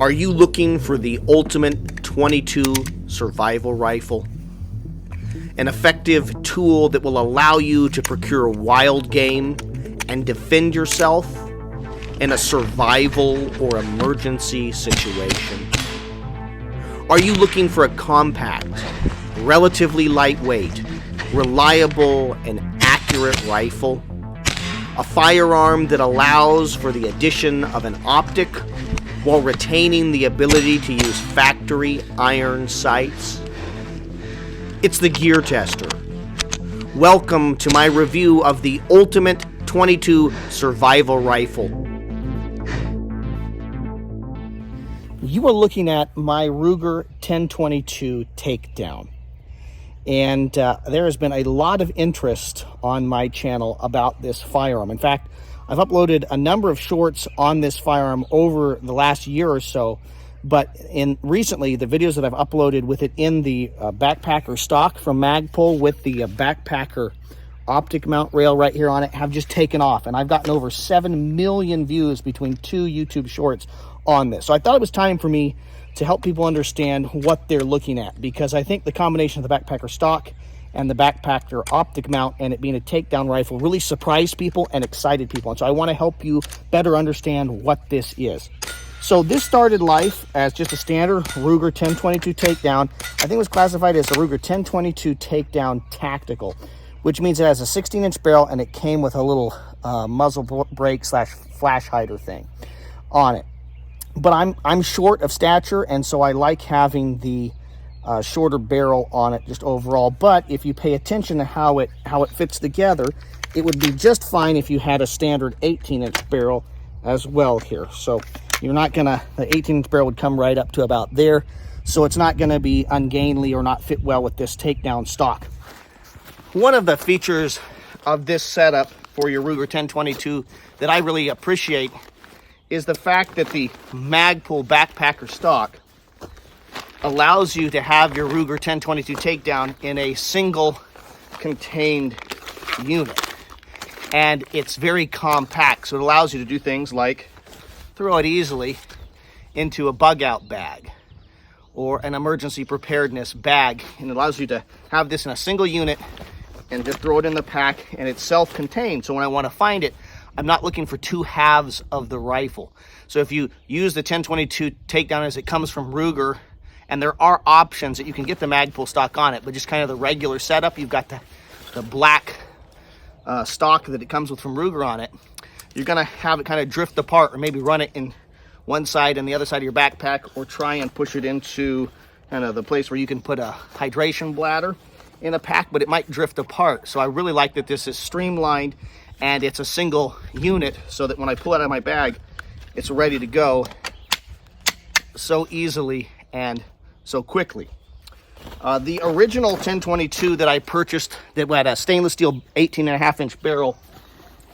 Are you looking for the ultimate 22 survival rifle? An effective tool that will allow you to procure wild game and defend yourself in a survival or emergency situation? Are you looking for a compact, relatively lightweight, reliable, and accurate rifle? A firearm that allows for the addition of an optic while retaining the ability to use factory iron sights? It's TheGearTester. Welcome to my review of the Ultimate 22 Survival Rifle. You are looking at my Ruger 1022 Takedown. And there has been a lot of interest on my channel about this firearm. In fact, I've uploaded a number of shorts on this firearm over the last year or so, but recently the videos that I've uploaded with it in the backpacker stock from Magpul with the backpacker optic mount rail right here on it have just taken off, and I've gotten over 7 million views between 2 YouTube shorts on this. So I thought it was time for me to help people understand what they're looking at, because I think the combination of the backpacker stock and the backpacker optic mount and it being a takedown rifle really surprised people and excited people. And so I want to help you better understand what this is. So this started life as just a standard Ruger 1022 Takedown. I think it was classified as a Ruger 1022 Takedown Tactical, which means it has a 16-inch barrel and it came with a little muzzle brake / flash hider thing on it. But I'm short of stature, and so I like having the shorter barrel on it just overall. But if you pay attention to how it fits together, it would be just fine if you had a standard 18-inch barrel as well here. So you're not gonna, the 18-inch barrel would come right up to about there, so it's not gonna be ungainly or not fit well with this takedown stock. One of the features of this setup for your Ruger 1022 that I really appreciate is the fact that the Magpul backpacker stock allows you to have your Ruger 1022 Takedown in a single contained unit. And it's very compact, so it allows you to do things like throw it easily into a bug out bag or an emergency preparedness bag. And it allows you to have this in a single unit and just throw it in the pack, and it's self-contained. So when I want to find it, I'm not looking for two halves of the rifle. So if you use the 1022 Takedown as it comes from Ruger, and there are options that you can get the Magpul stock on it, but just kind of the regular setup, you've got the black stock that it comes with from Ruger on it, you're gonna have it kind of drift apart, or maybe run it in one side and the other side of your backpack, or try and push it into kind of the place where you can put a hydration bladder in a pack, but it might drift apart. So I really like that this is streamlined and it's a single unit, so that when I pull it out of my bag, it's ready to go so easily and so quickly. The original 1022 that I purchased that had a stainless steel 18.5-inch barrel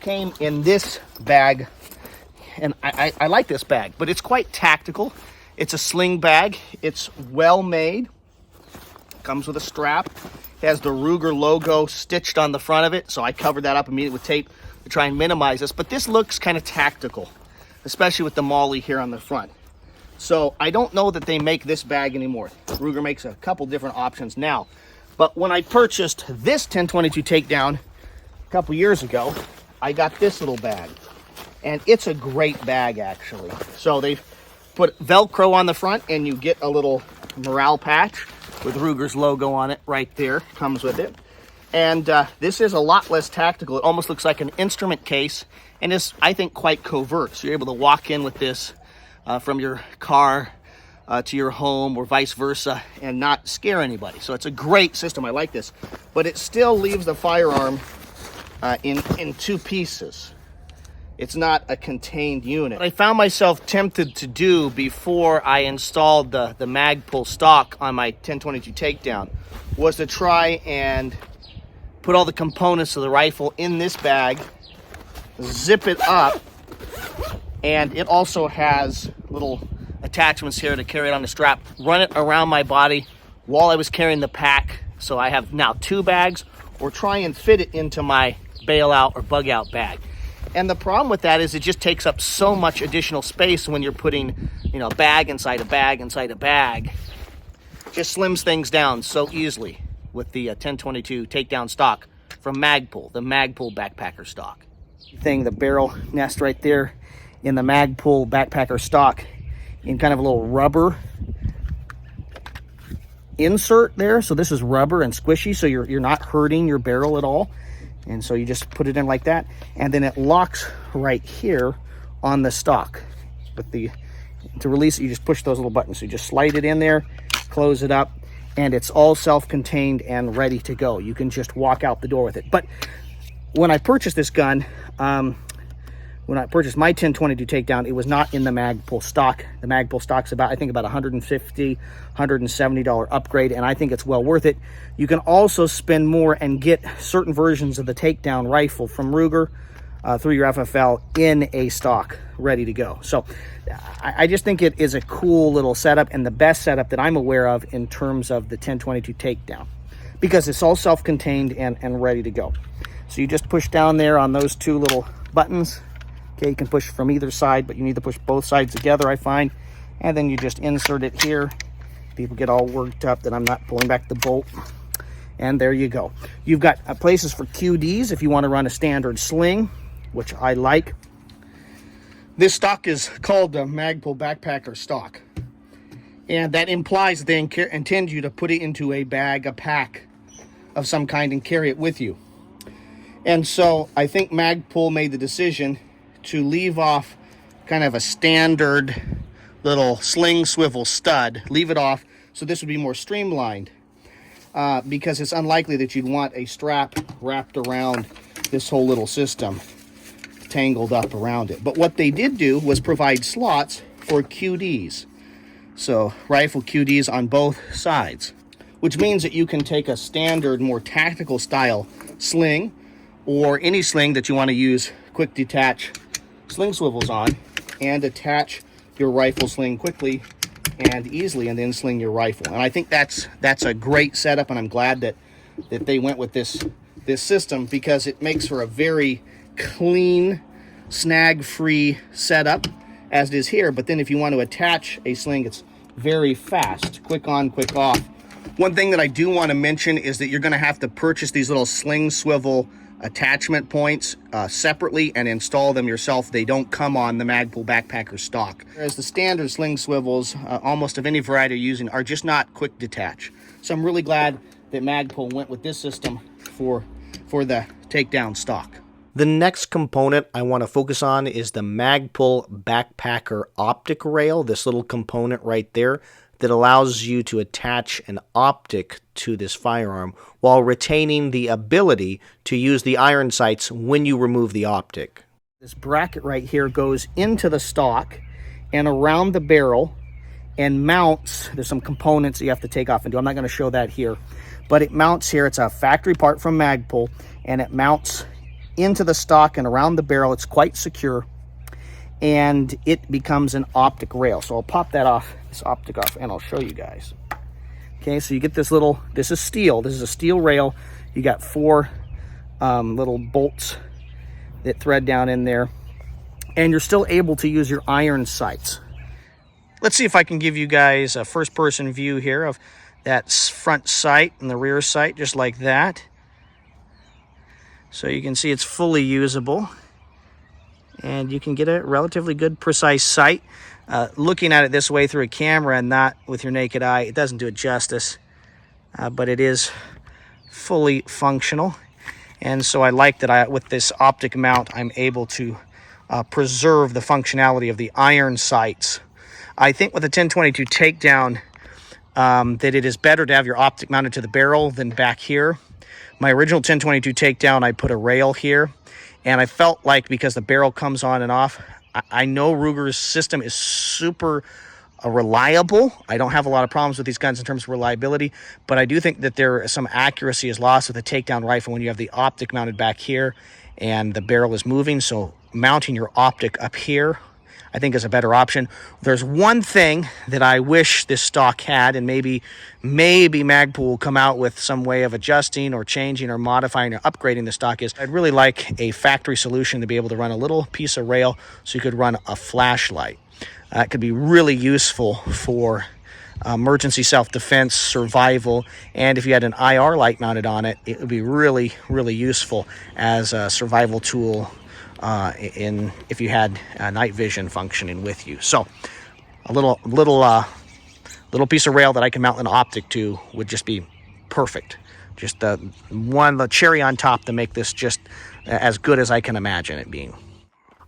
came in this bag, and I like this bag, but it's quite tactical. It's a sling bag. It's well made. Comes with a strap. It has the Ruger logo stitched on the front of it, so I covered that up immediately with tape to try and minimize this. But this looks kind of tactical, especially with the MOLLE here on the front. So I don't know that they make this bag anymore. Ruger makes a couple different options now. But when I purchased this 1022 Takedown a couple years ago, I got this little bag. And it's a great bag, actually. So they've put Velcro on the front, and you get a little morale patch with Ruger's logo on it right there. Comes with it. And this is a lot less tactical. It almost looks like an instrument case, and is, I think, quite covert. So you're able to walk in with this from your car to your home, or vice versa, and not scare anybody. So it's a great system. I like this. But it still leaves the firearm in two pieces. It's not a contained unit. What I found myself tempted to do before I installed the Magpul stock on my 1022 Takedown was to try and put all the components of the rifle in this bag, zip it up, and it also has little attachments here to carry it on the strap, run it around my body while I was carrying the pack. So I have now 2 bags, or try and fit it into my bailout or bug out bag. And the problem with that is it just takes up so much additional space when you're putting, you know, a bag inside a bag inside a bag. Just slims things down so easily with the 1022 Takedown stock from Magpul, the Magpul backpacker stock. The barrel nest right there in the Magpul backpacker stock in kind of a little rubber insert there. So this is rubber and squishy, so you're not hurting your barrel at all. And so you just put it in like that, and then it locks right here on the stock. To release it, you just push those little buttons. So you just slide it in there, close it up, and it's all self-contained and ready to go. You can just walk out the door with it. But when I purchased this gun, when I purchased my 1022 Takedown, it was not in the Magpul stock. The Magpul stock's about, I think, about $150, $170 upgrade, and I think it's well worth it. You can also spend more and get certain versions of the Takedown rifle from Ruger through your FFL in a stock, ready to go. So I just think it is a cool little setup, and the best setup that I'm aware of in terms of the 1022 Takedown, because it's all self-contained and ready to go. So you just push down there on those two little buttons. Okay, you can push from either side, but you need to push both sides together, I find. And then you just insert it here. People get all worked up that I'm not pulling back the bolt. And there you go. You've got places for QDs if you want to run a standard sling, which I like. This stock is called the Magpul Backpacker stock. And that implies they intend you to put it into a bag, a pack of some kind, and carry it with you. And so I think Magpul made the decision to leave off kind of a standard little sling swivel stud, leave it off, so this would be more streamlined, because it's unlikely that you'd want a strap wrapped around this whole little system, tangled up around it. But what they did do was provide slots for QDs, so rifle QDs on both sides, which means that you can take a standard, more tactical style sling, or any sling that you want to use quick detach sling swivels on, and attach your rifle sling quickly and easily, and then sling your rifle. And I think that's a great setup, and I'm glad that they went with this system, because it makes for a very clean, snag-free setup, as it is here. But then if you want to attach a sling, it's very fast, quick on, quick off. One thing that I do want to mention is that you're going to have to purchase these little sling swivel attachment points separately and install them yourself. They don't come on the Magpul Backpacker stock. Whereas the standard sling swivels, almost of any variety you're using, are just not quick detach. So I'm really glad that Magpul went with this system for the Takedown stock. The next component I want to focus on is the Magpul Backpacker Optic rail, this little component right there that allows you to attach an optic to this firearm while retaining the ability to use the iron sights when you remove the optic. This bracket right here goes into the stock and around the barrel and mounts. There's some components that you have to take off and do. I'm not going to show that here, but it mounts here. It's a factory part from Magpul, and it mounts into the stock and around the barrel. It's quite secure, and it becomes an optic rail. So I'll pop that off, this optic off, and I'll show you guys. Okay, so you get this little, this is steel. This is a steel rail. You got four little bolts that thread down in there, and you're still able to use your iron sights. Let's see if I can give you guys a first-person view here of that front sight and the rear sight, just like that. So you can see it's fully usable, and you can get a relatively good precise sight. Looking at it this way through a camera and not with your naked eye, it doesn't do it justice, but it is fully functional. And so I like that with this optic mount, I'm able to preserve the functionality of the iron sights. I think with the 1022 Takedown, that it is better to have your optic mounted to the barrel than back here. My original 1022 Takedown, I put a rail here, and I felt like because the barrel comes on and off, I know Ruger's system is super reliable. I don't have a lot of problems with these guns in terms of reliability, but I do think that some accuracy is lost with a Takedown rifle when you have the optic mounted back here and the barrel is moving. So mounting your optic up here, I think is a better option. There's one thing that I wish this stock had, and maybe Magpul will come out with some way of adjusting or changing or modifying or upgrading the stock, is I'd really like a factory solution to be able to run a little piece of rail so you could run a flashlight. It could be really useful for emergency self-defense, survival, and if you had an IR light mounted on it, it would be really, really useful as a survival tool if you had night vision functioning with you. So a little piece of rail that I can mount an optic to would just be perfect. Just the cherry on top to make this just as good as I can imagine it being.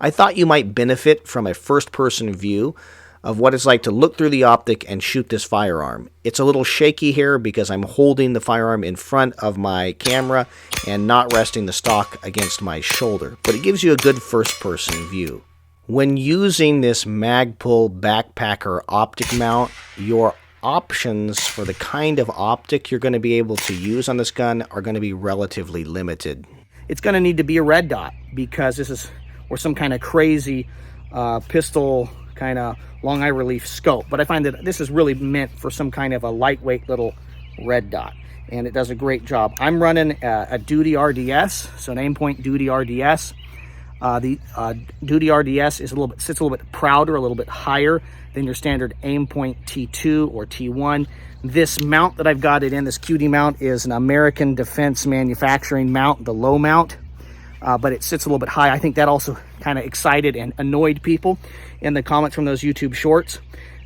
I thought you might benefit from a first-person view of what it's like to look through the optic and shoot this firearm. It's a little shaky here because I'm holding the firearm in front of my camera and not resting the stock against my shoulder, but it gives you a good first-person view. When using this Magpul Backpacker optic mount, your options for the kind of optic you're going to be able to use on this gun are going to be relatively limited. It's going to need to be a red dot because this is or some kind of crazy pistol kind of long eye relief scope, but I find that this is really meant for some kind of a lightweight little red dot, and it does a great job. I'm running a Duty RDS, so an Aimpoint Duty RDS. The Duty RDS is sits a little bit prouder, a little bit higher than your standard Aimpoint T2 or T1. This mount that I've got it in, this QD mount, is an American Defense Manufacturing mount, the low mount. But it sits a little bit high. I think that also kind of excited and annoyed people in the comments from those YouTube shorts.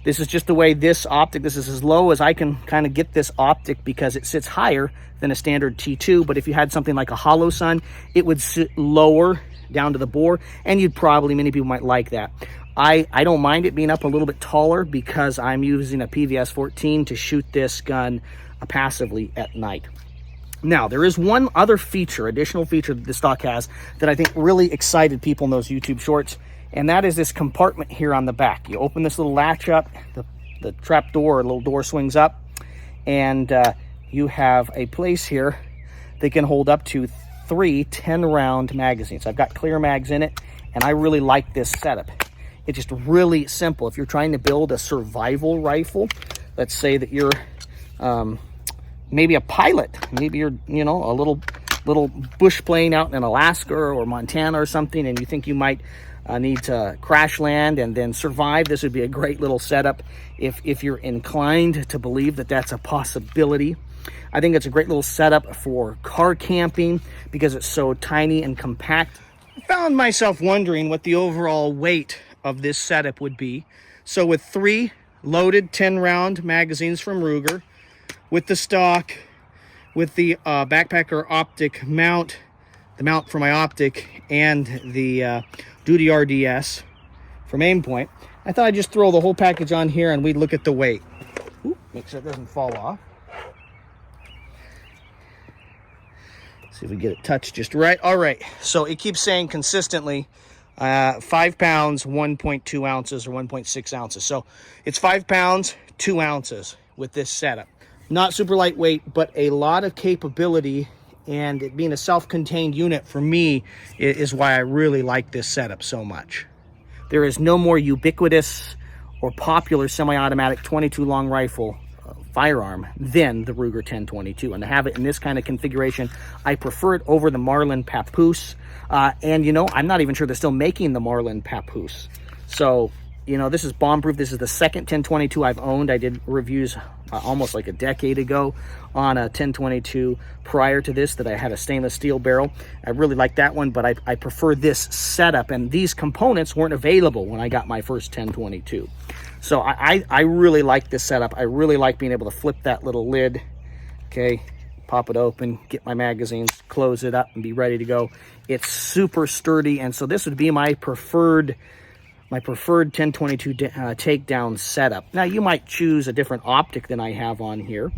This is just the way this optic, this is as low as I can kind of get this optic because it sits higher than a standard T2. But if you had something like a Hollow Sun, it would sit lower down to the bore, and many people might like that. I don't mind it being up a little bit taller because I'm using a PVS 14 to shoot this gun passively at night. Now, there is one other additional feature that the stock has that I think really excited people in those YouTube shorts, and that is this compartment here on the back. You open this little latch up, the trap door or little door swings up, and you have a place here that can hold up to 3 10-round magazines. I've got clear mags in it, and I really like this setup. It's just really simple. If you're trying to build a survival rifle, let's say that you're maybe a pilot, maybe you're a little bush plane out in Alaska or Montana or something, and you think you might need to crash land and then survive. This would be a great little setup if you're inclined to believe that that's a possibility. I think it's a great little setup for car camping because it's so tiny and compact. I found myself wondering what the overall weight of this setup would be. So with 3 loaded 10-round magazines from Ruger, with the stock, with the Backpacker optic mount, the mount for my optic, and the Duty RDS from Aimpoint, I thought I'd just throw the whole package on here and we'd look at the weight. Ooh, make sure it doesn't fall off. See if we get it touched just right. All right, so it keeps saying consistently 5 pounds, 1.2 ounces, or 1.6 ounces. So it's 5 pounds, 2 ounces with this setup. Not super lightweight, but a lot of capability, and it being a self-contained unit for me is why I really like this setup so much. There is no more ubiquitous or popular semi-automatic 22 long rifle firearm than the Ruger 1022, and to have it in this kind of configuration, I prefer it over the Marlin Papoose. And I'm not even sure they're still making the Marlin Papoose. So this is bomb-proof. This is the second 1022 I've owned. I did reviews almost like a decade ago on a 1022 prior to this that I had a stainless steel barrel. I really like that one, but I prefer this setup, and these components weren't available when I got my first 1022. So I really like this setup. I really like being able to flip that little lid, okay, pop it open, get my magazines, close it up, and be ready to go. It's super sturdy, and so this would be my preferred 1022 takedown setup. Now, you might choose a different optic than I have on here,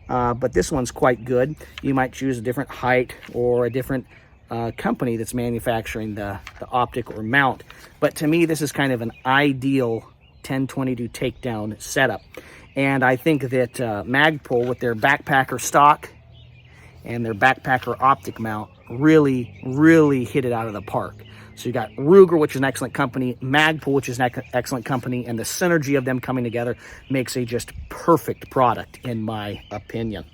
but this one's quite good. You might choose a different height or a different company that's manufacturing the optic or mount. But to me, this is kind of an ideal 1022 takedown setup. And I think that Magpul, with their Backpacker stock and their Backpacker optic mount, really hit it out of the park. So you got Ruger, which is an excellent company, Magpul, which is an excellent company, and the synergy of them coming together makes a just perfect product, in my opinion.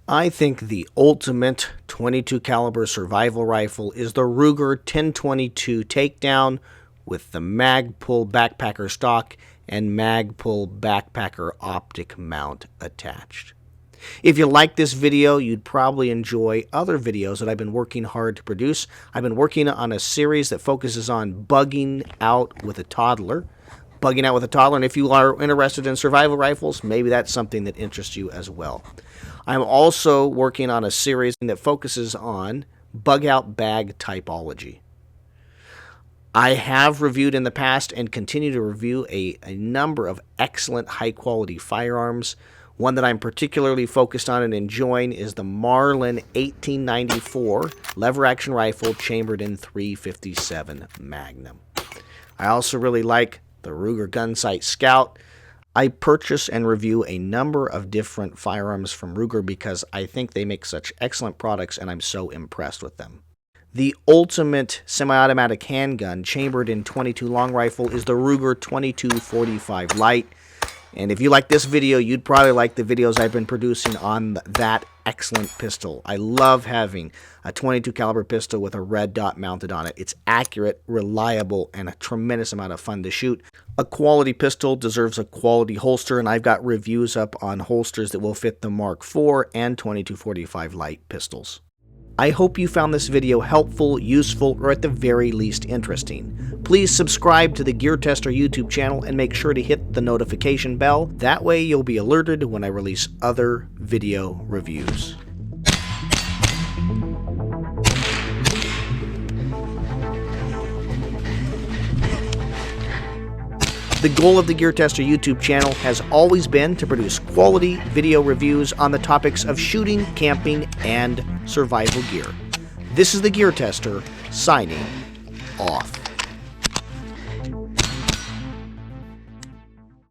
I think the ultimate 22 caliber survival rifle is the Ruger 1022 Takedown with the Magpul backpacker stock and Magpul backpacker optic mount attached. If you like this video, you'd probably enjoy other videos that I've been working hard to produce. I've been working on a series that focuses on bugging out with a toddler. And if you are interested in survival rifles, maybe that's something that interests you as well. I'm also working on a series that focuses on bug out bag typology. I have reviewed in the past and continue to review a number of excellent high-quality firearms. One that I'm particularly focused on and enjoying is the Marlin 1894 lever-action rifle chambered in .357 Magnum. I also really like the Ruger Gunsight Scout. I purchase and review a number of different firearms from Ruger because I think they make such excellent products and I'm so impressed with them. The ultimate semi-automatic handgun chambered in .22 long rifle is the Ruger 2245 Light. And if you like this video, you'd probably like the videos I've been producing on that excellent pistol. I love having a .22 caliber pistol with a red dot mounted on it. It's accurate, reliable, and a tremendous amount of fun to shoot. A quality pistol deserves a quality holster, and I've got reviews up on holsters that will fit the Mark IV and 2245 Light pistols. I hope you found this video helpful, useful, or at the very least interesting. Please subscribe to the TheGearTester YouTube channel and make sure to hit the notification bell. That way you'll be alerted when I release other video reviews. The goal of the TheGearTester YouTube channel has always been to produce quality video reviews on the topics of shooting, camping, and survival gear. This is the TheGearTester, signing off.